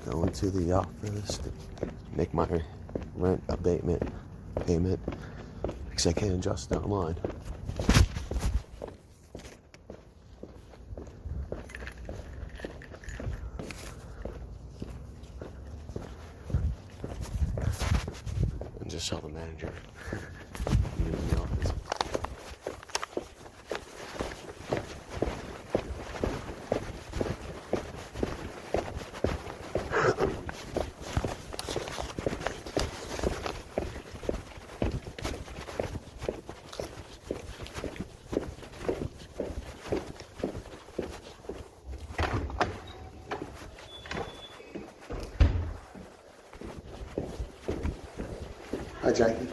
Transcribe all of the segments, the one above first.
Go into the office to make my rent abatement payment because I can't adjust it online. And just tell the manager I'm in the office. Hi, Jackie.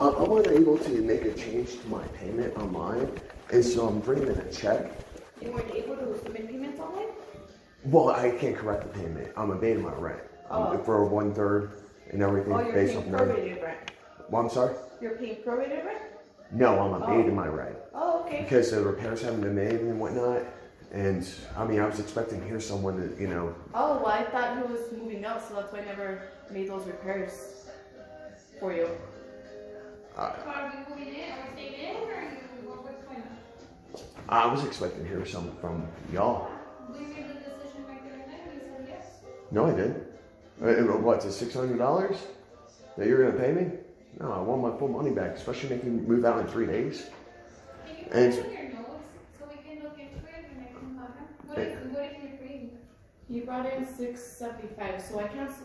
I wasn't able to make a change to my payment online, and so I'm bringing in a check. You weren't able to submit payments online? Well, I can't correct the payment. I'm abating my rent for 1/3 and everything Oh, you're based paying off prorated rent. Well, I'm sorry? You're paying prorated rent? No, I'm abating my rent. Oh, okay. Because the repairs haven't been made and whatnot. And, I mean, I was expecting to hear someone to, Oh, well, I thought he was moving out, so that's why I never made those repairs for you. Are you moving in or staying in, or what's going on? I was expecting to hear something from y'all. We made the decision right there and then, and you said yes. No, I didn't. What's it, $600 that you're going to pay me? No, I want my full money back, especially making me move out in 3 days. Can you put And it in your notes so we can look into it and I can log him? What did you bring? You brought in $675, so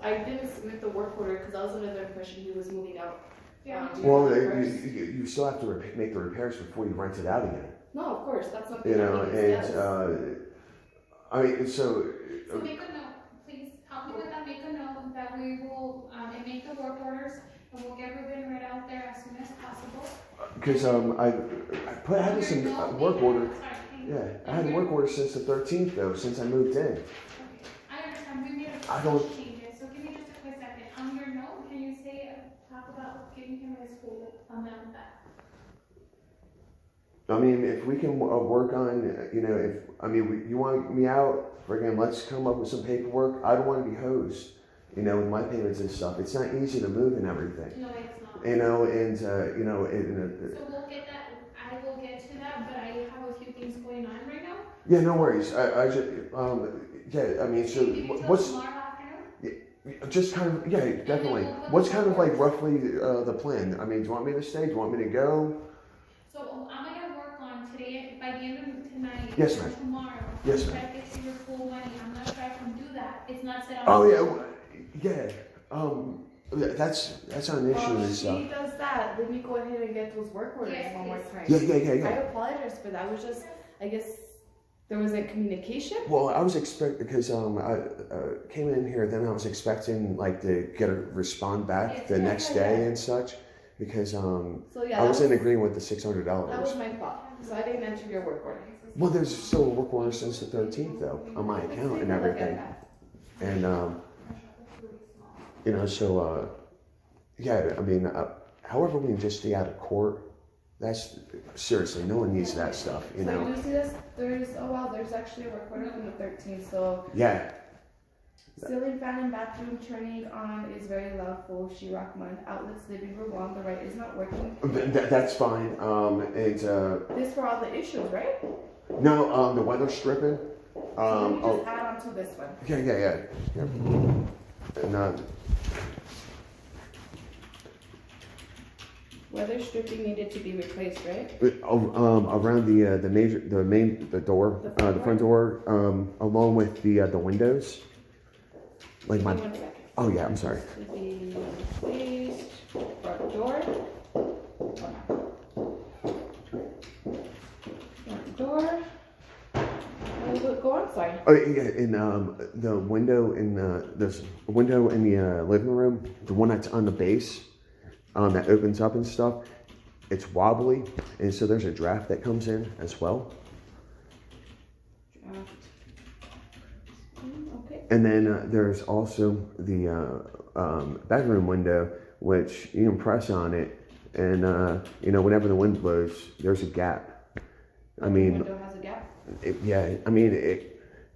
I didn't submit the work order because I was under the impression he was moving out. Yeah. well, you still have to make the repairs before you rent it out again. No, of course, that's something I mean, so So make a note, please help me with that, make a note that we will make the work orders and we'll get Ruben right out there as soon as possible. because I had this in work order. Yeah, I had a work order since the 13th though, since I moved in. Okay, I understand, we made I a don't- few changes, so give me just a quick second. On your note, can you say, talk about giving him his full amount back? I mean, if we can work on, you want me out, friggin', let's come up with some paperwork. I don't want to be hosed, with my payments and stuff. It's not easy to move and everything. No, it's not. So we'll get that, I will get to that, but I have a few things going on right now. yeah, no worries. I just, yeah, I mean, so Can you give it to us what's, tomorrow afternoon? just kind of, yeah, definitely. What's kind of like roughly the plan? I mean, do you want me to stay? Do you want me to go? So I'm gonna work on today, by the end of tonight. Yes, or ma'am. tomorrow. Yes, Try ma'am. to get you your full money. I'm gonna try to do that. It's not set on. Oh, yeah, that's not an issue Well, and she stuff. does that. Let me go ahead and get those work orders Yes, one more please. time. Yeah. I apologize for that. I was just, I guess, there wasn't communication. Well, I was expecting, because I came in here, then I was expecting like to get a respond back the next day and such, because So yeah, I was in agreement with the $600. that was my fault. So I didn't enter your work order. Well, there's still a work order since the 13th though on my account and everything, and so yeah, I mean, however we can just stay out of court. That's seriously, no one needs that stuff, So you do see this? There's actually a work order from the 13th. So Yeah. ceiling fan and bathroom turning on is very loud, full sheetrock mud. Outlets living room on the right is not working. That's fine. This for all the issues, right? No, the weather stripping. So let me just add on to this one. Yeah. And Weather stripping needed to be replaced, right? around the door, the front door, along with the windows. Like my. Give me 1 second. Oh yeah, I'm sorry. To be replaced. Front door. Front door. Go on, sorry. Oh yeah, in the window in this window in the living room, the one that's on the base, that opens up and stuff. It's wobbly, and so there's a draft that comes in as well. Okay. And then there's also the bedroom window, which you can press on it, and whenever the wind blows, there's a gap. I mean, The window has a gap.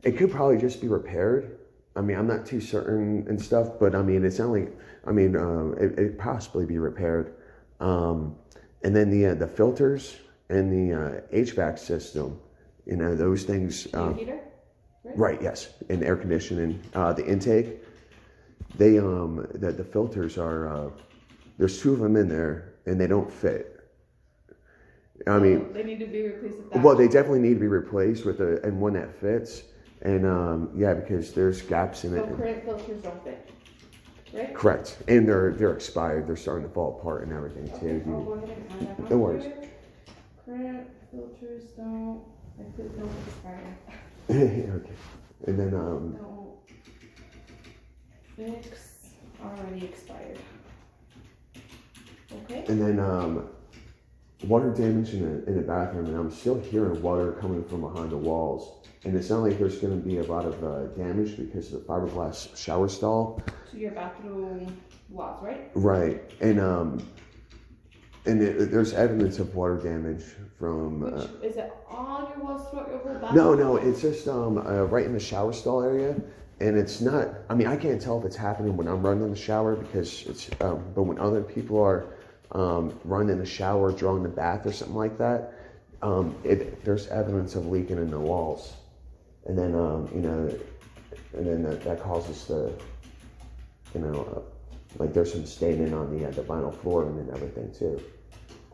it could probably just be repaired, I mean, I'm not too certain and stuff, but I mean, it sounds like, I mean, it possibly be repaired. And then the filters and the HVAC system, you know, those things. Heater? Right. Yes. And air conditioning, the intake. They the filters are there's 2 of them in there and they don't fit. I mean, they need to be replaced with that. well, they definitely need to be replaced with and one that fits. And yeah, because there's gaps in it. So current filters don't fit, right? Correct, and they're expired. They're starting to fall apart and everything too. Okay, I'll go ahead and add that on No worries. here. Current filters don't expire. Okay, and then Don't fix already expired. Okay. and then water damage in the bathroom, and I'm still hearing water coming from behind the walls. And it sounds like there's going to be a lot of damage because of the fiberglass shower stall. To your bathroom walls, right? Right, and there's evidence of water damage from. Which, is it on your walls throughout your whole bathroom? No, it's just right in the shower stall area, and it's not. I mean, I can't tell if it's happening when I'm running the shower because it's. But when other people are running the shower, drawing the bath, or something like that, there's evidence of leaking in the walls. And then, you know, and then that causes the, you know, like there's some staining on the vinyl flooring and everything too.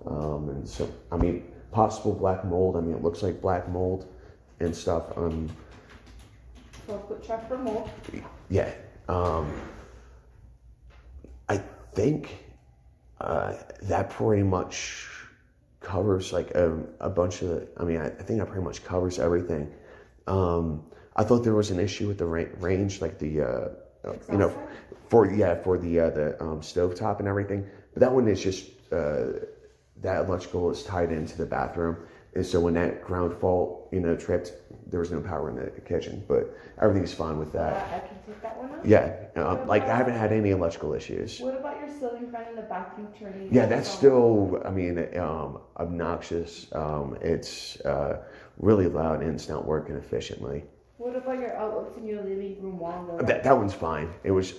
And so, I mean, possible black mold. I mean, it looks like black mold and stuff. So put check for mold. Yeah. I think that pretty much covers like a bunch of. I mean, I think that pretty much covers everything. I thought there was an issue with the range, like the, you know, for the stovetop and everything. But that one is just, that electrical is tied into the bathroom. And so when that ground fault, you know, tripped, there was no power in the kitchen. But everything's fine with that. I can take that one out? Yeah. Like I haven't had any electrical issues. What about your ceiling fan in the bathroom turning? Yeah, that's still, I mean, obnoxious. It's really loud and it's not working efficiently. What about your outlets in your living room wall? That one's fine. It was,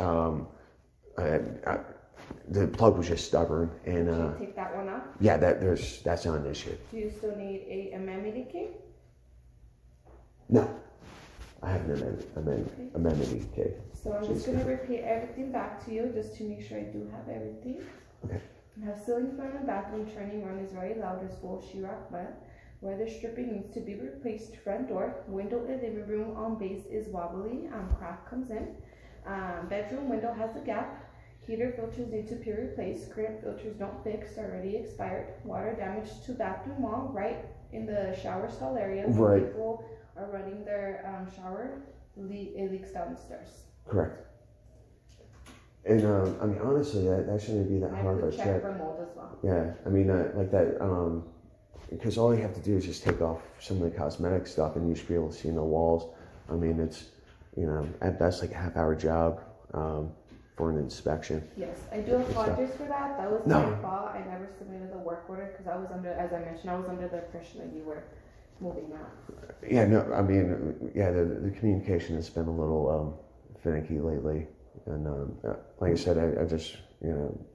the plug was just stubborn. And take that one out? yeah, that's not an issue. Do you still need a amenity key? No, I have an amenity key. So I'm just going to repeat everything back to you just to make sure I do have everything. Okay. I have ceiling fan and bathroom turning on is very loud as full sheetrock vent. Weather stripping needs to be replaced. Front door, window in living room on base is wobbly. Crack comes in. Bedroom window has a gap. Heater filters need to be replaced. Current filters don't fix, already expired. Water damage to bathroom wall right in the shower stall area. Right. People are running their shower. It leaks down the stairs. Correct. And I mean, honestly, that shouldn't be that hard of a check check. for mold as well. Yeah, I mean, like that, because all you have to do is just take off some of the cosmetic stuff and you should be able to see in the walls. I mean, it's, you know, at best like a half-hour job for an inspection. Yes, I do apologize for that. That was No. my fault. I never submitted the work order because I was under, as I mentioned, I was under the impression that you were moving that. Yeah, no, I mean, yeah, the communication has been a little finicky lately. And like I said, I just, you know,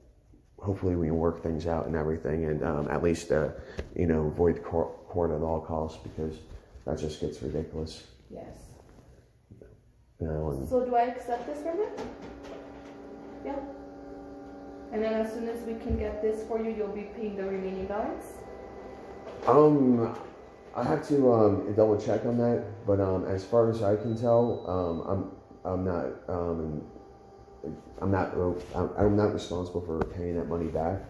hopefully we can work things out and everything and at least, you know, avoid court at all costs because that just gets ridiculous. Yes. You know, and So do I accept this permit? Yeah. And then as soon as we can get this for you, you'll be paying the remaining balance? I have to double check on that, but as far as I can tell, I'm not responsible for paying that money back.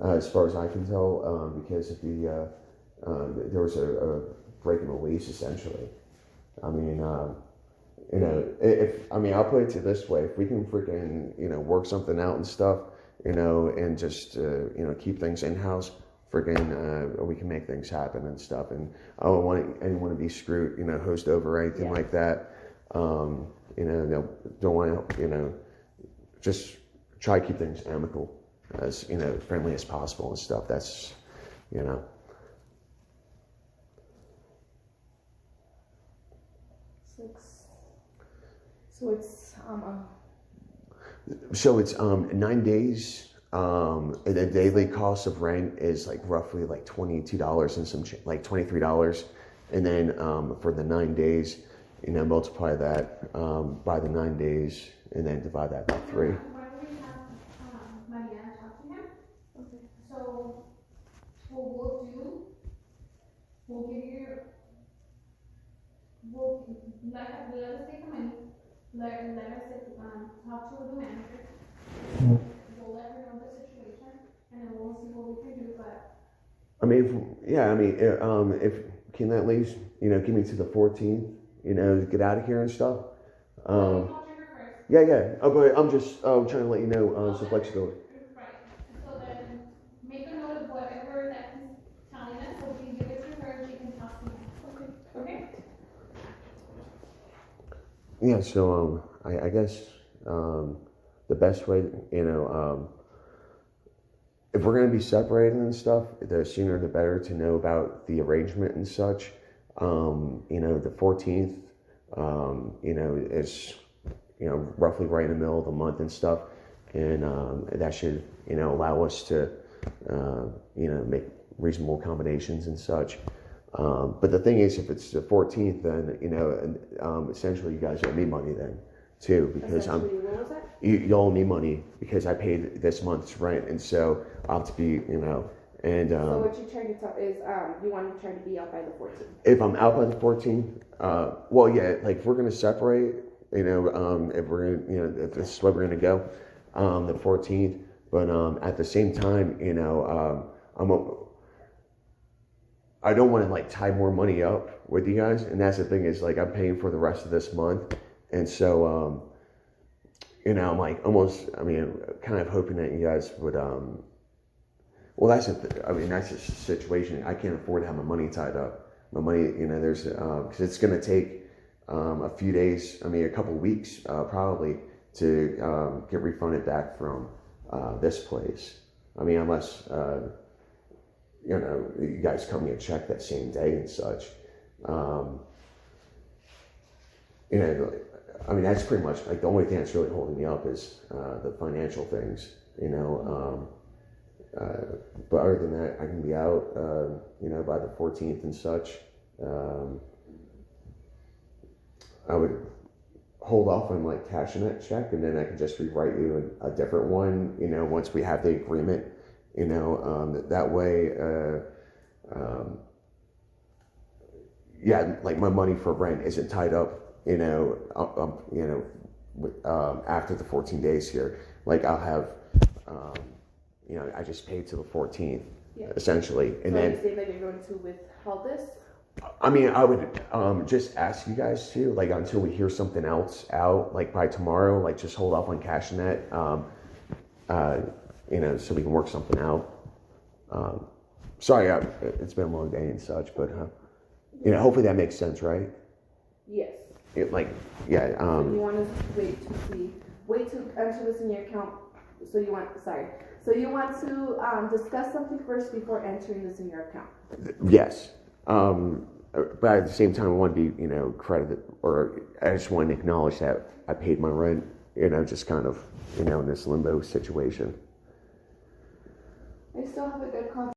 As far as I can tell, because if there was a break in the lease essentially. I mean, you know, I'll put it to this way: if we can freaking, you know, work something out and stuff, you know, and just you know, keep things in house, freaking, we can make things happen and stuff. And I don't want anyone to be screwed, you know, hosed over or anything like that. You know, don't want to, you know, just try to keep things amicable, as, you know, friendly as possible and stuff. That's, you know. So it's So it's 9 days. And the daily cost of rent is like roughly like $22 and some like $23, and then for the 9 days, multiply that by the 9 days, and then divide that by 3. Why don't we have Mariana talk to him? okay. So what we'll do, we'll give you, we'll let us take the money, let us talk to the manager. We'll let her know the situation, and then we'll see what we can do. But I mean, if can at least give me to the 14th, to get out of here and stuff. call Trigger first. Yeah. Oh, but I'm just trying to let you know some flexibility. Right. So then make a note of whatever that he's telling us, so we can give it to her and she can talk to him. Okay? Yeah. So I guess the best way, if we're going to be separated and stuff, the sooner the better to know about the arrangement and such. The 14th, is, roughly right in the middle of the month and stuff. And that should, allow us to, make reasonable accommodations and such. But the thing is, if it's the 14th, then, essentially you guys owe me money then too, because What was that? you owe me money because I paid this month's rent, and so I'll have to be, and So what you're trying to tell is you want to try to be out by the 14th. if I'm out by the 14th, well, yeah, like if we're gonna separate, if we're gonna, if this is where we're gonna go, the 14th, but at the same time, I don't want to like tie more money up with you guys, and that's the thing is like I'm paying for the rest of this month, and so I'm like almost, kind of hoping that you guys would well, that's that's just a situation. I can't afford to have my money tied up. My money, there's because it's going to take a few days. A couple weeks probably to get refunded back from this place. Unless you guys cut me a check that same day and such. That's pretty much like the only thing that's really holding me up is the financial things. But other than that, I can be out, by the 14th and such. I would hold off on like cashing that check, and then I can just rewrite you a different one, once we have the agreement, that way, like my money for rent isn't tied up, after the 14 days here. Like I'll have, I just paid till the 14th, essentially. And so then you say that you're going to withhold this? I would just ask you guys to, like, until we hear something else out, like by tomorrow, like just hold off on cashing that, so we can work something out. Sorry, it's been a long day and such, but, hopefully that makes sense, right? Yes. You want to wait to enter this in your account. So you want to discuss something first before entering this in your account. Yes. But at the same time, I want to be, credited, or I just want to acknowledge that I paid my rent, just kind of, in this limbo situation. I still have a good